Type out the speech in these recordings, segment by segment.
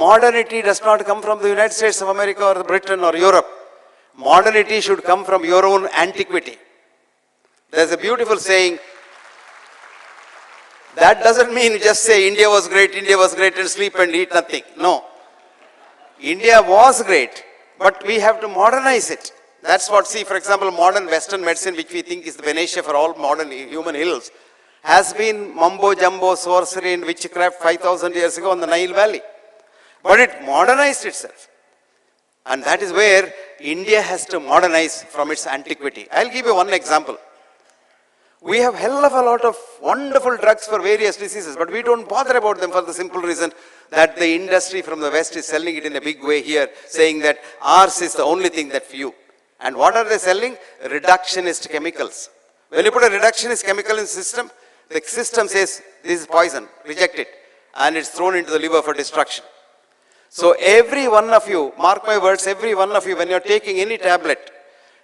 modernity does not come from the United States of America or Britain or Europe. Modernity should come from your own antiquity. There's a beautiful saying, that doesn't mean just say India was great and sleep and eat nothing. No. India was great, but we have to modernize it. That's what, see, for example, modern Western medicine, which we think is the panacea for all modern human ills, has been mumbo jumbo, sorcery and witchcraft 5,000 years ago in the Nile Valley. But it modernized itself. And that is where India has to modernize from its antiquity. I'll give you one example. We have hell of a lot of wonderful drugs for various diseases, but we don't bother about them for the simple reason that the industry from the West is selling it in a big way here, saying that ours is the only thing that few. And what are they selling? Reductionist chemicals. When you put a reductionist chemical in the system says, this is poison, reject it. And it's thrown into the liver for destruction. So every one of you, mark my words, every one of you, when you're taking any tablet,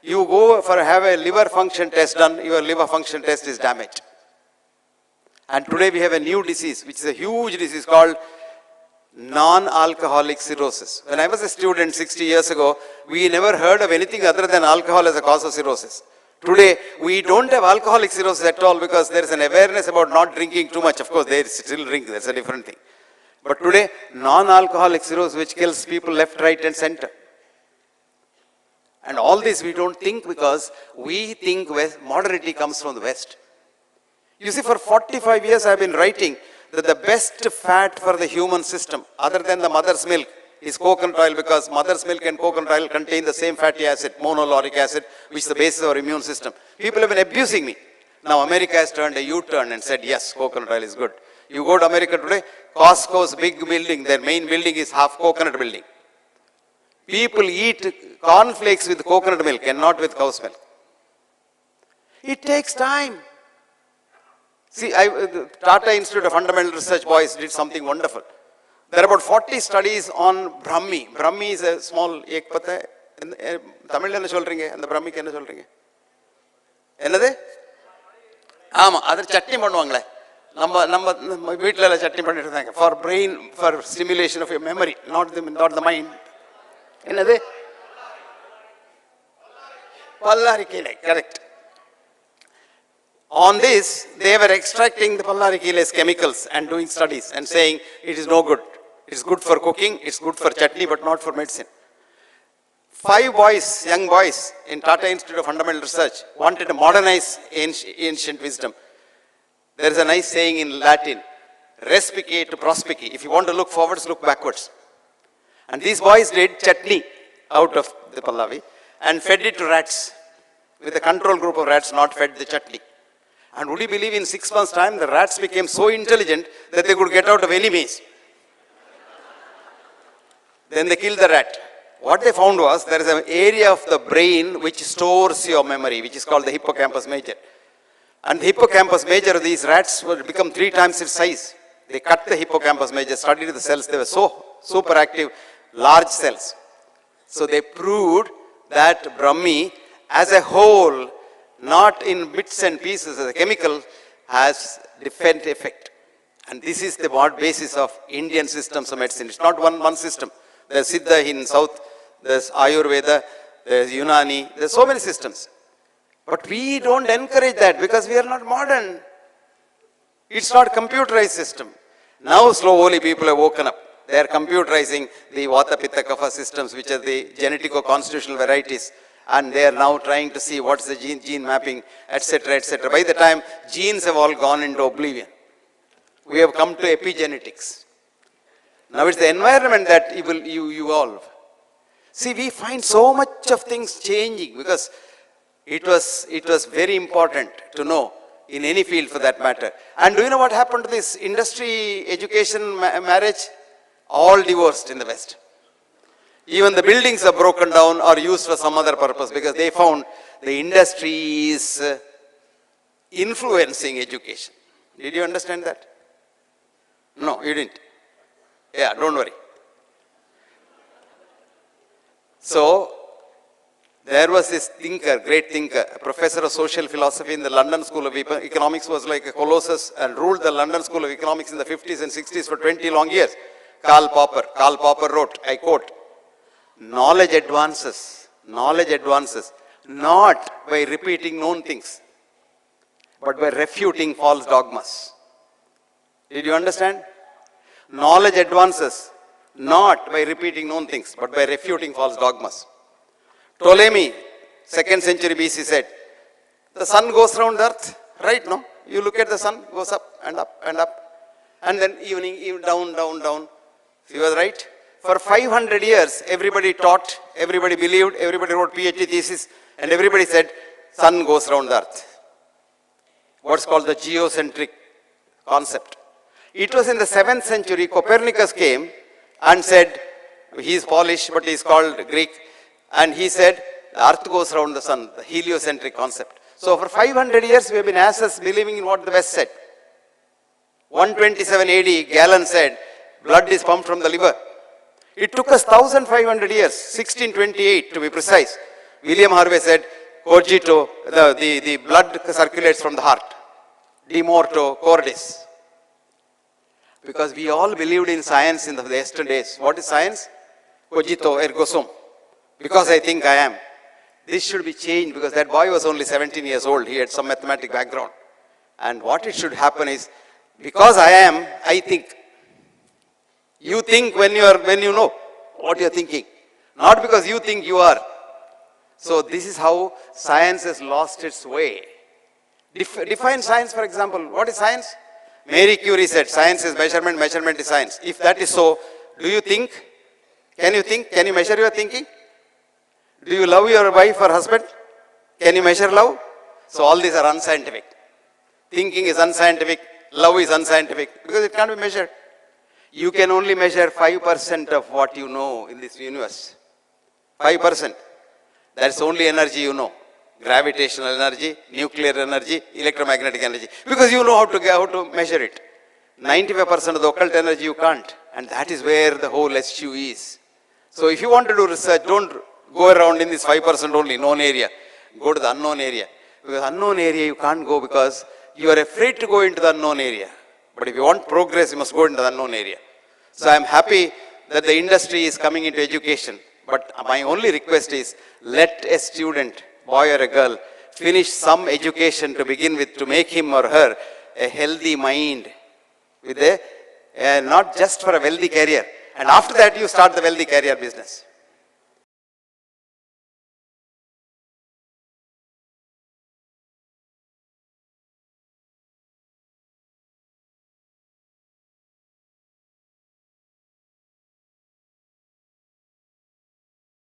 you go for have a liver function test done, your liver function test is damaged. And today we have a new disease, which is a huge disease called non-alcoholic cirrhosis. When I was a student 60 years ago, we never heard of anything other than alcohol as a cause of cirrhosis. Today, we don't have alcoholic cirrhosis at all because there is an awareness about not drinking too much. Of course, they still drink, that's a different thing. But today, non-alcoholic cirrhosis, which kills people left, right and center. And all this we don't think because we think modernity comes from the West. You see, for 45 years I have been writing that the best fat for the human system, other than the mother's milk, is coconut oil, because mother's milk and coconut oil contain the same fatty acid, monolauric acid, which is the basis of our immune system. People have been abusing me. Now America has turned a U-turn and said, yes, coconut oil is good. You go to America today, Costco's big building, their main building is half coconut building. People eat cornflakes with coconut milk and not with cow's milk. It takes time. See, the Tata Institute of Fundamental Research boys did something wonderful. There are about 40 studies on Brahmi. Brahmi is a small ek pata hai. Tamil enna solreenga and the Brahmi enna solreenga? Ennadhu? Ama, adar chutney பண்ணுவாங்களே. நம்ம வீட்ல சட்னி பண்ணிட்டு இருந்தாங்க. For brain, for stimulation of your memory, not the mind. என்னது? பல்லாரிக்கீரை, correct. On this, they were extracting the pallarikile's chemicals and doing studies and saying it is no good. It's good for cooking, it's good for chutney, but not for medicine. 5 boys, young boys in Tata Institute of Fundamental Research wanted to modernize ancient wisdom. There is a nice saying in Latin, respice to prospice. If you want to look forwards, look backwards. And these boys did chutney out of the pallavi and fed it to rats. With a control group of rats, not fed the chutney. And would you believe in 6 months' time, the rats became so intelligent that they could get out of any maze. Then they killed the rat. What they found was there is an area of the brain which stores your memory, which is called the hippocampus major. And the hippocampus major, these rats would become 3 times its size. They cut the hippocampus major, studied the cells, they were so super active, large cells. So they proved that Brahmi as a whole, not in bits and pieces as a chemical, has different effect. And this is the basis of Indian systems of medicine. It's not one system. There's Siddha in South, there's Ayurveda, there's Unani, there's so many systems. But we don't encourage that because we are not modern. It's not computerized system. Now slowly people have woken up. They are computerizing the Vata, Pitta, Kapha systems, which are the genetico-constitutional varieties. And they are now trying to see what's the gene mapping, etc., etc. By the time genes have all gone into oblivion, we have come to epigenetics. Now it's the environment that you evolve. See, we find so much of things changing because it was very important to know in any field for that matter. And do you know what happened to this industry, education, marriage? All divorced in the West. Even the buildings are broken down or used for some other purpose because they found the industry is influencing education. Did you understand that? No, you didn't. Yeah, don't worry. So, there was this thinker, great thinker, a professor of social philosophy in the London School of Economics, was like a colossus and ruled the London School of Economics in the 50s and 60s for 20 long years. Karl Popper wrote, I quote, knowledge advances, not by repeating known things, but by refuting false dogmas. Did you understand? Knowledge advances not by repeating known things, but by refuting false dogmas. Ptolemy, 2nd century BC said, the sun goes round the earth, right? No? You look at the sun, goes up and up and up. And then evening, down, down, down. He was right. For 500 years, everybody taught, everybody believed, everybody wrote PhD thesis, and everybody said, sun goes round the earth. What's called the geocentric concept. It was in the 7th century, Copernicus came and said, he is Polish, but he is called Greek, and he said, the earth goes around the sun, the heliocentric concept. So for 500 years, we have been asses believing in what the West said. 127 AD, Galen said, blood is pumped from the liver. It took us 1500 years, 1628 to be precise. William Harvey said, cogito, the blood circulates from the heart. De morto cordis. Because we all believed in science in the yesterdays. What is science? Cogito ergo sum. Because I think I am. This should be changed because that boy was only 17 years old. He had some mathematical background. And what it should happen is, because I am, I think. You think when you know what you are thinking. Not because you think you are. So this is how science has lost its way. Define science, for example. What is science? Marie Curie said, science is measurement, measurement is science. If that is so, do you think? Can you think? Can you measure your thinking? Do you love your wife or husband? Can you measure love? So all these are unscientific. Thinking is unscientific, love is unscientific, because it can't be measured. You can only measure 5% of what you know in this universe. 5%. That's only energy you know. Gravitational energy, nuclear energy, electromagnetic energy. Because you know how to measure it. 95% of the occult energy you can't. And that is where the whole SU is. So if you want to do research, don't go around in this 5% only, known area. Go to the unknown area. Because unknown area you can't go because you are afraid to go into the unknown area. But if you want progress, you must go into the unknown area. So I am happy that the industry is coming into education. But my only request is, let a student, boy or a girl, finish some education to begin with to make him or her a healthy mind with not just for a wealthy career. And after that, you start the wealthy career business.